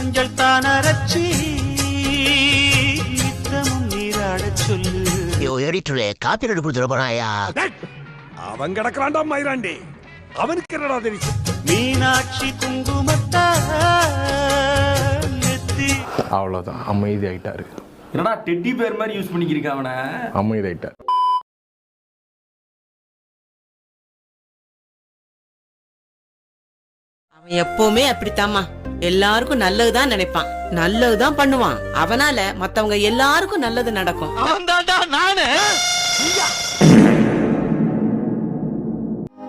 மஞ்சள் தான் அரைச்சி நித்தமும் நீராட சொல்லு. எடிட்டர் காப்பி ரெடி கொடுத்துட போறாயா? அவன் கிடக்குறான்டா மயிராண்டி, அவனுக்கு என்னடா தெரியும்? மீனாட்சி குங்குமத்தா நெத்தி. அவ்வளோதான், அமைதி ஆயிட்டாரு. என்னடா டெட்டி பேர் மாதிரி யூஸ் பண்ணிக்கிருக்க அவனை. அமைதி ஆயிட்டார். அவன் எப்பவுமே அப்படித்தாம்மா, எல்லாருக்கும் நல்லதுதான் நினைப்பான், நல்லதுதான் பண்ணுவான். அவனால மத்தவங்க எல்லாருக்கும் நல்லது நடக்கும்.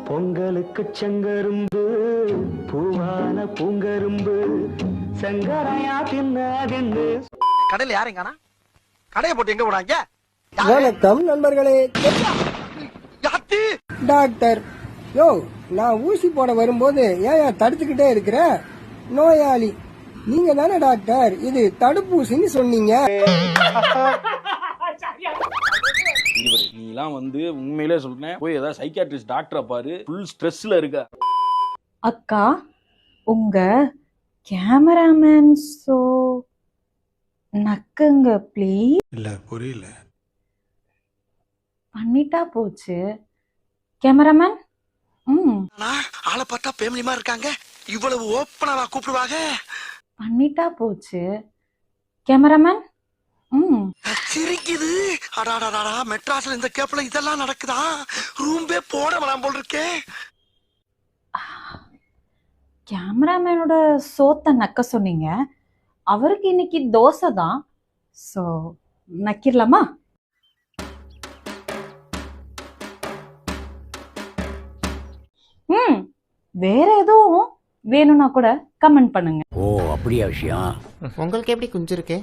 பொங்கலுக்கு செங்கரும்பு பூவான பூங்கரும்பு செங்கரையா தின்னு. கடையில யாரையும் காணா? கடையை போட்டு எங்க போனாங்க? வணக்கம் நண்பர்களே. டாக்டர் யோ, நான் ஊசி போட வரும்போது ஏன் தடுத்துக்கிட்டே இருக்கிற? நோயாளி நீங்க தானே டாக்டர், இது தடுப்பூசின்னு சொன்னீங்க. நீலாம் வந்து உண்மையிலே சொல்றேன், போய் ஏதாவது சைக்கியாட்ரிஸ்ட் டாக்டரை பாரு, ஃபுல் ஸ்ட்ரெஸ்ல இருக்க. அக்கா, உங்க கேமராமேன் சோ நக்குங்க ப்ளீஸ். இல்ல புரியல. பண்ணிட்டா போச்சு கேமராமேன். ஆளை பார்த்தா ஃபேமிலிமா இருக்காங்க, இவ்வளவு ஓப்பனாவா கூப்பிடுவாங்க? பண்ணிட்டா போச்சு கேமராமேன். சிரிக்குது. அடாடாடா, மெட்ராஸ்ல இந்த கேப்ல இதெல்லாம் நடக்குதா? ரூம்பே போட வேணாம் போல் இருக்கே. கேமராமேனோட சோத்த நக்க சொன்னீங்க, அவருக்கு இன்னைக்கு தோசை தான். சோ நக்கிரலாமா? வேற எதுவும் வேணும்னா கூட கமெண்ட் பண்ணுங்க. ஓ அப்படியா விஷயம்? உங்களுக்கு எப்படி குஞ்சிருக்கு?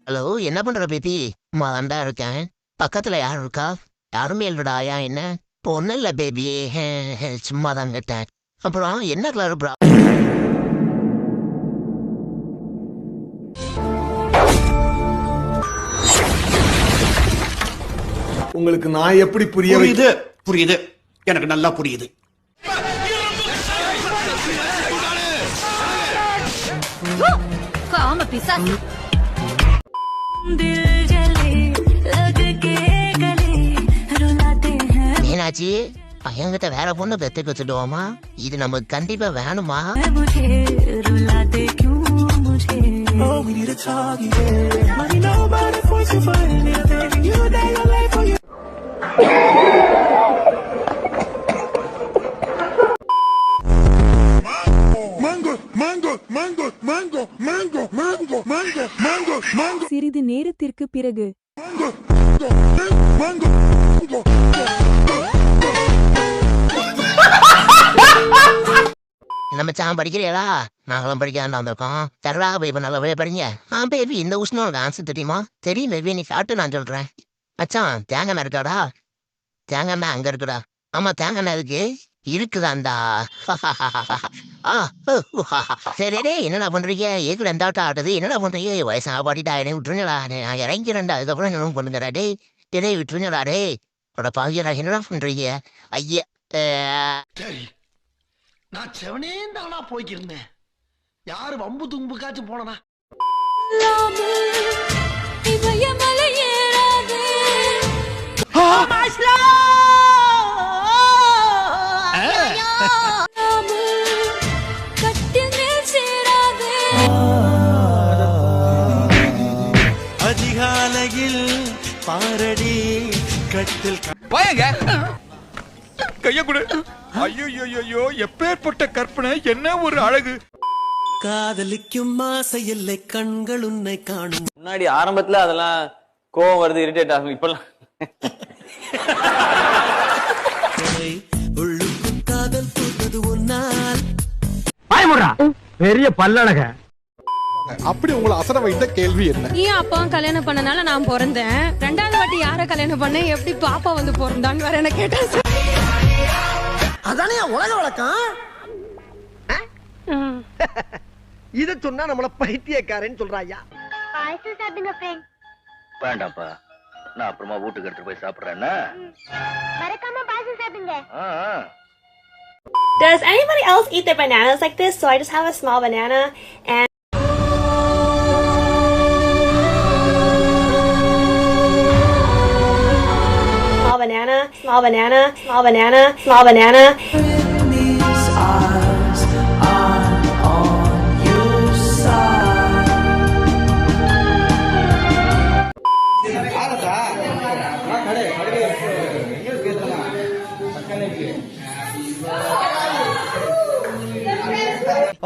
ஹலோ, என்ன பண்ற பேத்தி? மாதாண்டா இருக்கேன். பக்கத்துல யாரும் இருக்கா? யாருமே இல்லடா. ஏன் என்ன? பொண்ணு இல்ல பேபி, சும்மா தான் கேட்டேன். அப்புறம் என்ன கலர் ப்ரா? உங்களுக்கு நான் எப்படி புரியுது? புரியுது, எனக்கு நல்லா புரியுது. மீனாட்சி, பையன்கிட்ட வேற பொண்ணு பெத்து வச்சுடுவோமா? இது நமக்கு கண்டிப்பா வேணுமா? சிறிது நேரத்திற்கு பிறகு நம்ம சாம் படிக்கிறீங்களா? நாங்களும் படிக்க வந்திருக்கோம். தரடா பேபி, நல்லாவே படிங்க. பேபி, இந்த உஷ்ணம் ஆன்சர் தெரியுமா? தெரியும் பேபி, நீ காட்டு, நான் சொல்றேன். மச்சான், தேங்காய் இருக்காடா? தேங்காய் அங்க இருக்குடா. ஆமா, தேங்காய் இருக்கு, இருக்குதாண்டா. சரி, என்னடா பண்றீங்க? ஏக்குல எந்த ஆட்டம் ஆடுது? என்னடா பண்றீங்க? வயசாக பாட்டிட்டா, என்னை விட்டுருங்கடா, நான் இறங்கிறேன்டா. அதுக்கப்புறம் என்ன பண்ணுங்கடா? டே டே விட்டுருங்கடா. டே உட பாவியடா, என்னடா பண்றீங்க? ஐயா, நான் செவனே தானா போய்க்கிருந்தேன். யாரு வம்பு தும்புக்காச்சும் போனா? அதிகாலையில் பாரடி கட்டில் பயங்க கைய கொடு. ஐயோ, எப்பேற்பட்ட கற்பனை, என்ன ஒரு அழகு. காதலிக்கும் ஆசை இல்லை, கண்கள் உன்னை காணும். முன்னாடி ஆரம்பத்துல அதெல்லாம் கோவம் வருது, இரிட்டேட் ஆகும். இப்பெல்லாம் உள்ளுக்கும் காதல் பூத்தது ஒன்னால். பெரிய பல்லழக. அப்படி உங்களை அசர வைத்த கேள்வி என்ன? ஏன் அப்பாவும் கல்யாணம் பண்ணனால நான் பிறந்தேன், ரெண்டாவது வாட்டி யார கல்யாணம் பண்ண, எப்படி பாப்பா வந்து பிறந்தான்னு வேற என்ன கேட்டேன். அதானே உலக வழக்கம். இத சொன்னா நம்மள பைத்தியக்காரன்னு சொல்றாயா? வேண்டாப்பா, நான் அப்புறமா வீட்டுக்கு எடுத்து போய் சாப்பிடுறேன்னா மறக்காம பாசம் சாப்பிடுங்க. Does anybody else eat their bananas like this? So I just have a small banana and small banana, small banana, small banana, small banana.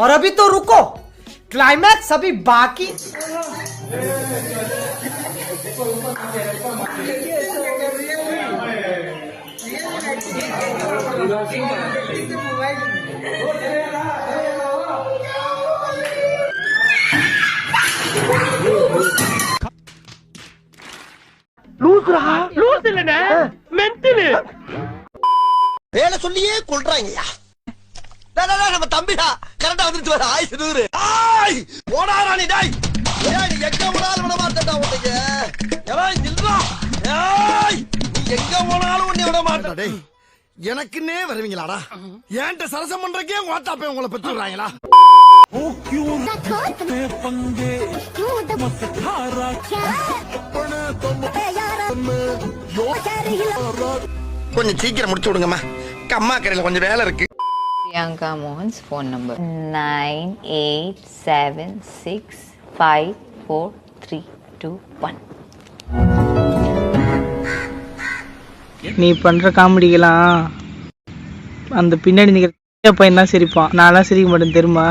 और अभी तो रुको, क्लाइमैक्स अभी बाकी। வேலை சொல்லியே கொள்றாங்கய்யா. நம்ம தம்பிடா கரெக்டா வந்துட்டு வர ஆயுசு 100. ஓடாரா நீ டேய். நீ எங்க போனாலும் விட மாட்டேன்டா உன்னைய. ஏய் நில்றா. ஏய் நீ எங்க போனாலும் உன்னை விட மாட்டேன் டேய். எனக்குன்னே வருவீங்களாடா? ஏன்ட்ட சரசம் பண்றக்கே வாட்டாப்பே உங்களை பெற்றுறாங்களா? கொஞ்சம் சீக்கிரம் முடிச்சு விடுங்கம்மா. அம்மா கரையில கொஞ்சம் வேலை இருக்கு. Priyanka Mohan's phone number 9876544321. நீ பண்ற காமெடிக்கெல்லாம் அந்த பின்னாடி நிக்கிற பையன் தான் சிரிப்பான், நான்லாம் சிரிக்க மாட்டேன் தெரியுமா?